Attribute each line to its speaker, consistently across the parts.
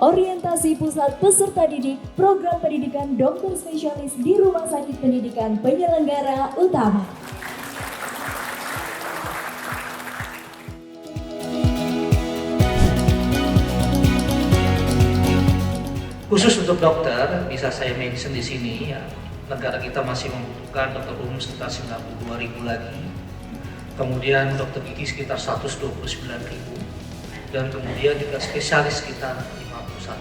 Speaker 1: Orientasi Pusat Peserta Didik Program Pendidikan Dokter Spesialis di Rumah Sakit Pendidikan Penyelenggara Utama.
Speaker 2: Khusus untuk dokter, bisa saya mention di sini ya, negara kita masih membutuhkan dokter umum sekitar 92.000 lagi. Kemudian dokter gigi sekitar 129.000 dan kemudian juga spesialis sekitar 51.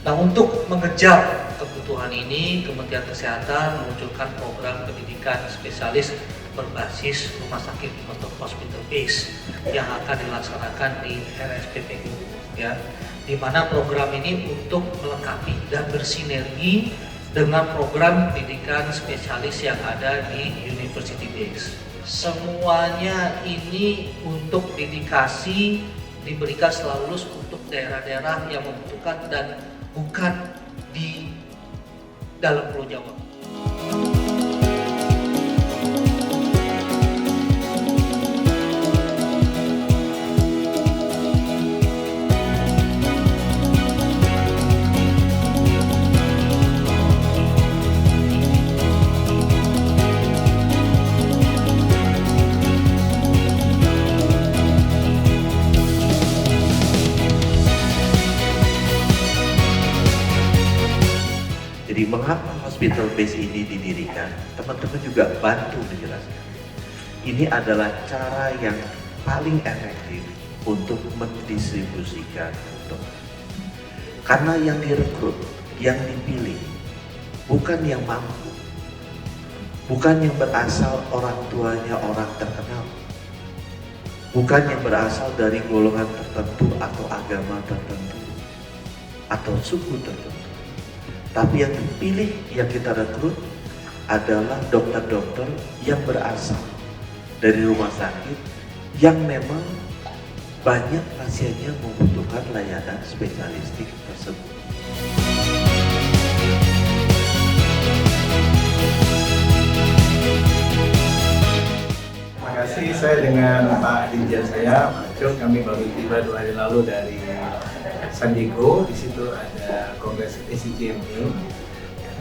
Speaker 2: Nah, untuk mengejar kebutuhan ini, Kementerian Kesehatan meluncurkan program pendidikan spesialis berbasis rumah sakit atau hospital base yang akan dilaksanakan di RSPPU ya, di mana program ini untuk melengkapi dan bersinergi dengan program pendidikan spesialis yang ada di University Base. Semuanya ini untuk dedikasi diberikan setelah lulus untuk daerah-daerah yang membutuhkan dan bukan di dalam Pulau Jawa.
Speaker 3: Jadi mengapa hospital base ini didirikan? Teman-teman juga bantu menjelaskan. Ini adalah cara yang paling efektif untuk mendistribusikan dokter. Karena yang direkrut, yang dipilih, bukan yang mampu, bukan yang berasal orang tuanya orang terkenal, bukan yang berasal dari golongan tertentu atau agama tertentu atau suku tertentu. Tapi yang dipilih, yang kita rekrut adalah dokter-dokter yang berasal dari rumah sakit yang memang banyak pasiennya membutuhkan layanan spesialistik tersebut.
Speaker 4: Terima kasih, saya dengan Pak Dirjen saya, Pak Cok, kami baru tiba 2 hari lalu dari San Diego. Di situ ada Kongres ACJME.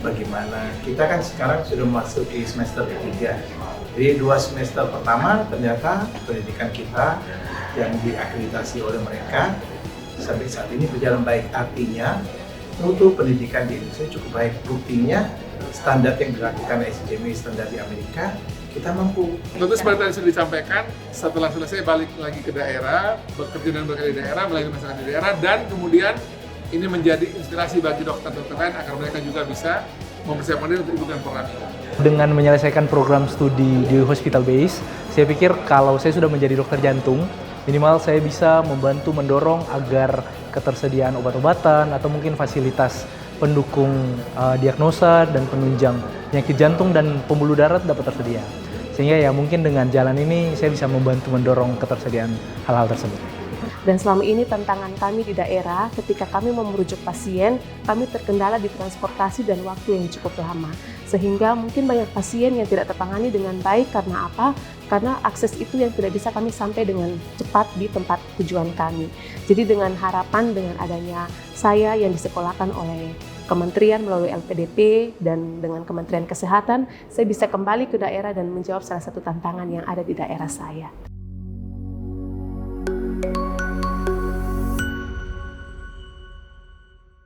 Speaker 4: Bagaimana kita kan sekarang sudah masuk di semester ketiga. Jadi 2 semester pertama ternyata pendidikan kita yang diakreditasi oleh mereka sampai saat ini berjalan baik. Artinya mutu pendidikan di Indonesia cukup baik. Buktinya standar yang dilakukan ACJME, standar di Amerika, kita mampu.
Speaker 5: Tentu seperti tadi sudah disampaikan, setelah selesai balik lagi ke daerah, bekerja dan bekerja di daerah, melayani masyarakat di daerah, dan kemudian ini menjadi inspirasi bagi dokter-dokter lain agar mereka juga bisa mempersiapkan diri untuk ikutkan program ini.
Speaker 6: Dengan menyelesaikan program studi di hospital base, saya pikir kalau saya sudah menjadi dokter jantung, minimal saya bisa membantu mendorong agar ketersediaan obat-obatan atau mungkin fasilitas pendukung diagnosa dan penunjang penyakit jantung dan pembuluh darah dapat tersedia. Sehingga ya mungkin dengan jalan ini saya bisa membantu mendorong ketersediaan hal-hal tersebut.
Speaker 7: Dan selama ini tantangan kami di daerah ketika kami merujuk pasien, kami terkendala di transportasi dan waktu yang cukup lama. Sehingga mungkin banyak pasien yang tidak tertangani dengan baik karena apa? Karena akses itu yang tidak bisa kami sampai dengan cepat di tempat tujuan kami. Jadi dengan harapan dengan adanya saya yang disekolahkan oleh Kementerian melalui LPDP dan dengan Kementerian Kesehatan, saya bisa kembali ke daerah dan menjawab salah satu tantangan yang ada di daerah saya.